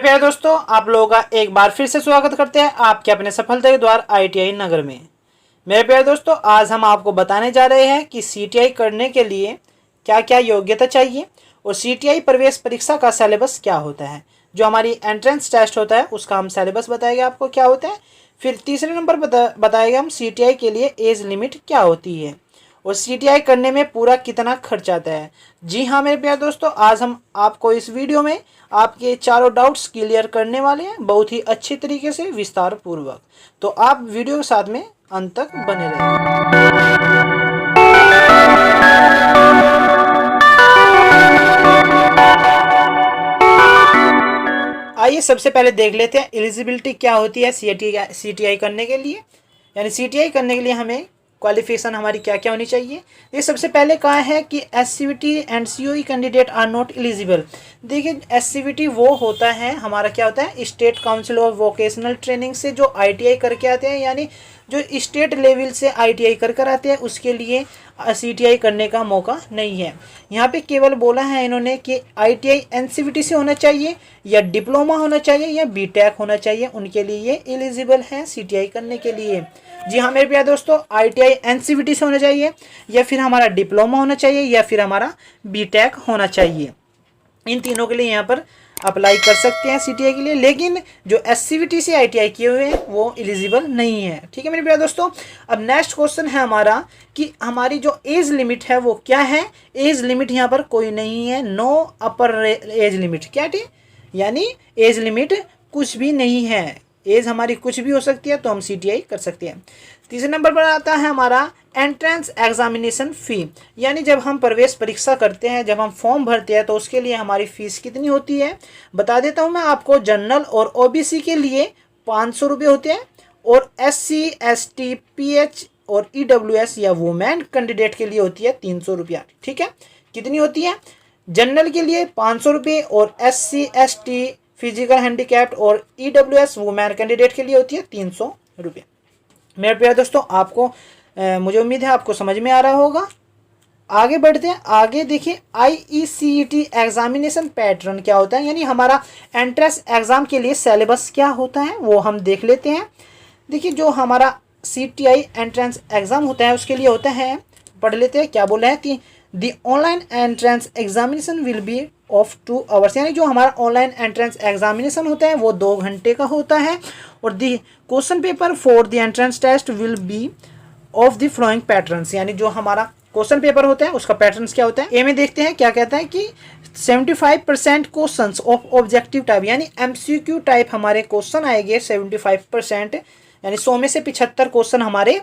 प्यारे दोस्तों, आप लोगों का एक बार फिर से स्वागत करते हैं आपके अपने सफलता के द्वार ITI नगर में। मेरे प्यारे दोस्तों, आज हम आपको बताने जा रहे हैं कि CTI करने के लिए क्या क्या योग्यता चाहिए और CTI प्रवेश परीक्षा का सिलेबस क्या होता है। जो हमारी एंट्रेंस टेस्ट होता है उसका हम सिलेबस बताएंगे आपको क्या होता है। फिर तीसरे नंबर बताएगा हम CTI के लिए एज लिमिट क्या होती है और CTI करने में पूरा कितना खर्च आता है। जी हाँ मेरे प्यारे दोस्तों, आज हम आपको इस वीडियो में आपके चारों डाउट्स क्लियर करने वाले हैं बहुत ही अच्छे तरीके से विस्तार पूर्वक। तो आप वीडियो के साथ में अंत तक बने रहें। आइए सबसे पहले देख लेते हैं एलिजिबिलिटी क्या होती है CTI करने के लिए। यानी CTI करने के लिए हमें क्वालिफिकेशन हमारी क्या क्या होनी चाहिए। ये सबसे पहले कहा है कि SCVT and COE candidate are not eligible. देखिए SCVT वो होता है हमारा क्या होता है, state council of vocational training से जो ITI करके आते हैं, यानी जो स्टेट लेवल से ITI कर आते हैं उसके लिए CTI करने का मौका नहीं है। यहाँ पे केवल बोला है इन्होंने कि ITI NCVT से होना चाहिए या डिप्लोमा होना चाहिए या BTech होना चाहिए, उनके लिए ये एलिजिबल है CTI करने के लिए। जी हाँ मेरे प्यारे दोस्तों, ITI NCVT से होना चाहिए या फिर हमारा डिप्लोमा होना चाहिए या फिर हमारा BTech होना चाहिए। इन तीनों के लिए यहाँ पर अप्लाई कर सकते हैं CTI के लिए, लेकिन जो SCVT से ITI किए हुए हैं वो एलिजिबल नहीं है। ठीक है मेरे प्यारे दोस्तों। अब नेक्स्ट क्वेश्चन है हमारा कि हमारी जो एज लिमिट है वो क्या है। एज लिमिट यहाँ पर कोई नहीं है, नो अपर एज लिमिट। क्या थी, यानी एज लिमिट कुछ भी नहीं है, एज हमारी कुछ भी हो सकती है तो हम CTI कर सकते हैं। तीसरे नंबर पर आता है हमारा एंट्रेंस एग्जामिनेशन फ़ी, यानी जब हम प्रवेश परीक्षा करते हैं, जब हम फॉर्म भरते हैं तो उसके लिए हमारी फ़ीस कितनी होती है बता देता हूं मैं आपको। जनरल और OBC के लिए 500 रुपये होते हैं और SC ST PH और EWS या वुमेन कैंडिडेट के लिए होती है 300 रुपया। ठीक है, कितनी होती है, जनरल के लिए 500 रुपये और SC ST फिजिकल हैंडीकैप्ड और EWS वुमेन कैंडिडेट के लिए होती है 300 रुपये। मेरे प्यारे दोस्तों, आपको मुझे उम्मीद है आपको समझ में आ रहा होगा। आगे बढ़ते हैं। आगे देखिए IECET एग्जामिनेशन पैटर्न क्या होता है, यानी हमारा एंट्रेंस एग्जाम के लिए सिलेबस क्या होता है वो हम देख लेते हैं। देखिए जो हमारा CTI एंट्रेंस एग्जाम होता है उसके लिए होता है, पढ़ लेते हैं क्या बोला है कि the online entrance examination will be of 2 hours, यानी जो हमारा ऑनलाइन एंट्रेंस एग्जामिनेशन होता है वो 2 घंटे का होता है और the question paper for the entrance test will be of the following patterns, यानी जो हमारा क्वेश्चन पेपर होता है उसका पैटर्न्स क्या होता है। ए में देखते हैं क्या कहता है कि 75% क्वेश्चंस ऑफ ऑब्जेक्टिव टाइप, यानी MCQ टाइप हमारे क्वेश्चन आएंगे 75%, यानी 100 में से 75 क्वेश्चन हमारे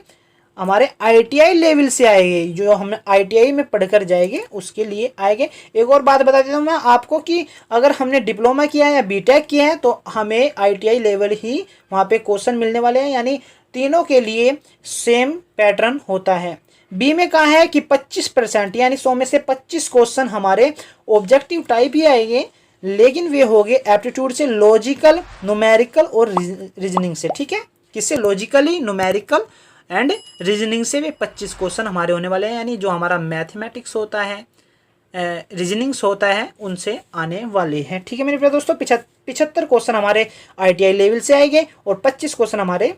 ITI लेवल से आएंगे, जो हम ITI में पढ़कर जाएंगे उसके लिए आएंगे। एक और बात बता देता हूँ मैं आपको कि अगर हमने डिप्लोमा किया है या BTech किया है तो हमें ITI लेवल ही वहाँ पे क्वेश्चन मिलने वाले हैं, यानी तीनों के लिए सेम पैटर्न होता है। बी में कहा है कि 25%, यानी 100 में से 25 क्वेश्चन हमारे ऑब्जेक्टिव टाइप ही आएंगे, लेकिन वे होंगे एप्टीट्यूड से, लॉजिकल, न्यूमेरिकल और रीजनिंग से। ठीक है, किससे, लॉजिकली, न्यूमेरिकल एंड रीजनिंग से वे 25 क्वेश्चन हमारे होने वाले हैं, यानी जो हमारा मैथमेटिक्स होता है, रीजनिंग्स होता है, उनसे आने वाले हैं। ठीक है मेरे प्यारे दोस्तों, 75 क्वेश्चन हमारे ITI लेवल से आएंगे और 25 क्वेश्चन हमारे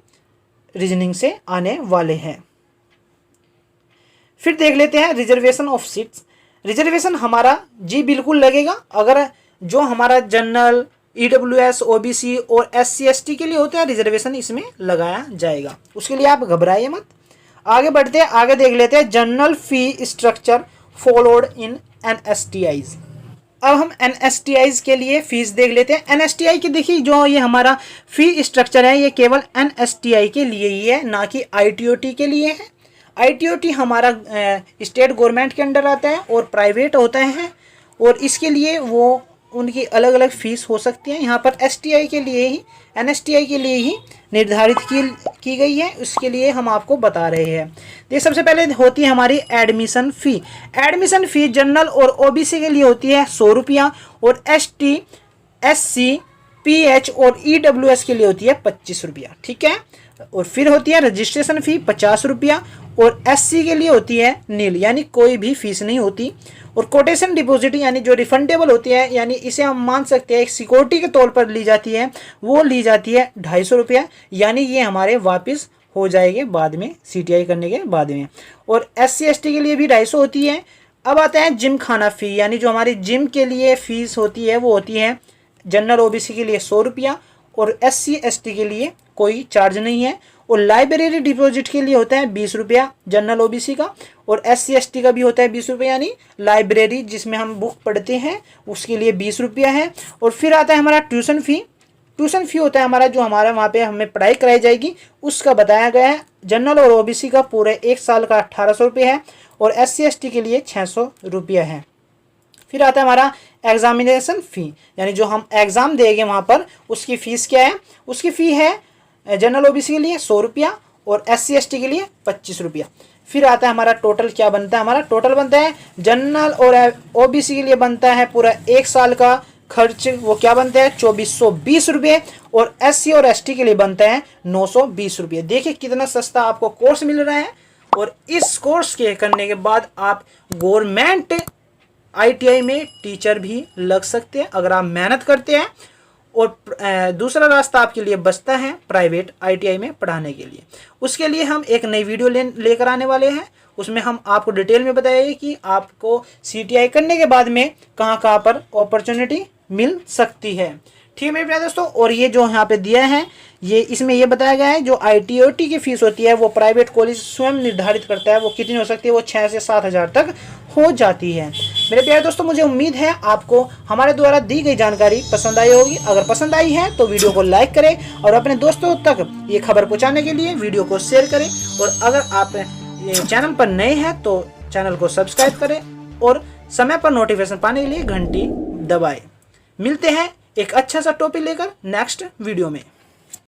रीजनिंग से आने वाले हैं। फिर देख लेते हैं रिजर्वेशन ऑफ सीट्स। रिजर्वेशन हमारा जी बिल्कुल लगेगा, अगर जो हमारा जनरल, EWS OBC और SC ST के लिए होता है रिजर्वेशन इसमें लगाया जाएगा, उसके लिए आप घबराइए मत। आगे बढ़ते हैं, आगे देख लेते हैं general fee structure followed in NSTIs। अब हम NSTIs के लिए फीस देख लेते हैं। NSTI की देखिए जो ये हमारा फी स्ट्रक्चर है ये केवल NSTI के लिए ही है, ना कि ITOT के लिए है। ITOT हमारा स्टेट गवर्नमेंट के अंडर आता है और प्राइवेट होता है और इसके लिए वो उनकी अलग अलग फीस हो सकती है। यहाँ पर STI के लिए ही, NSTI के लिए ही निर्धारित की गई है, उसके लिए हम आपको बता रहे हैं। ये सबसे पहले होती है हमारी एडमिशन फ़ी। एडमिशन फ़ी जनरल और OBC के लिए होती है 100 रुपया और ST SC PH और EWS के लिए होती है 25 रुपया। ठीक है, और फिर होती है रजिस्ट्रेशन फ़ी 50 रुपया और SC के लिए होती है नील, यानी कोई भी फीस नहीं होती। और कोटेशन डिपॉजिट यानी जो रिफंडेबल होती है, यानी इसे हम मान सकते हैं एक सिक्योरिटी के तौर पर ली जाती है, वो ली जाती है 250 रुपया, यानी ये हमारे वापस हो जाएंगे बाद में CTI करने के बाद में। और SC ST के लिए भी 250 होती है। अब आता है जिम खाना फ़ी, यानी जो हमारी जिम के लिए फ़ीस होती है वो होती है जनरल OBC के लिए 100 रुपया और SC ST के लिए कोई चार्ज नहीं है। और लाइब्रेरी डिपॉजिट के लिए होता है 20 रुपया जनरल OBC का, और SC ST का भी होता है 20 रुपया, यानी लाइब्रेरी जिसमें हम बुक पढ़ते हैं उसके लिए 20 रुपया है। और फिर आता है हमारा ट्यूशन फ़ी। ट्यूशन फ़ी होता है हमारा जो हमारा वहाँ पे हमें पढ़ाई कराई जाएगी उसका बताया गया है। जनरल और OBC का पूरे 1 साल का 1800 रुपये है और SC ST के लिए 600 रुपया है। फिर आता है हमारा एग्जामिनेशन फ़ी, यानी जो हम एग्ज़ाम देंगे वहाँ पर उसकी फ़ीस क्या है, उसकी फ़ी है जनरल OBC के लिए 100 रुपया और SC ST के लिए 25 रुपया। फिर आता है हमारा टोटल क्या बनता है, हमारा टोटल बनता है जनरल और OBC के लिए बनता है पूरा 1 साल का खर्च, वो क्या बनता है 2420 रुपये, और SC और ST के लिए बनता है 920 रुपये। देखिए कितना सस्ता आपको कोर्स मिल रहा है। और इस कोर्स के करने के बाद आप गवर्नमेंट ITI में टीचर भी लग सकते हैं अगर आप मेहनत करते हैं। और दूसरा रास्ता आपके लिए बचता है प्राइवेट ITI में पढ़ाने के लिए। उसके लिए हम एक नई वीडियो लेकर आने वाले हैं, उसमें हम आपको डिटेल में बताएंगे कि आपको CTI करने के बाद में कहाँ कहाँ पर अपॉर्चुनिटी मिल सकती है। ठीक है मेरे प्यारे दोस्तों, और ये जो यहाँ पे दिया है ये इसमें ये बताया गया है जो ITI OT की फीस होती है वो प्राइवेट कॉलेज स्वयं निर्धारित करता है, वो कितनी हो सकती है, वो 6 से 7 हज़ार तक हो जाती है। मेरे प्यारे दोस्तों, मुझे उम्मीद है आपको हमारे द्वारा दी गई जानकारी पसंद आई होगी। अगर पसंद आई है तो वीडियो को लाइक करें और अपने दोस्तों तक ये खबर पहुँचाने के लिए वीडियो को शेयर करें। और अगर आप चैनल पर नए हैं तो चैनल को सब्सक्राइब करें और समय पर नोटिफिकेशन पाने के लिए घंटी दबाएं। मिलते हैं एक अच्छा सा टॉपिक लेकर नेक्स्ट वीडियो में।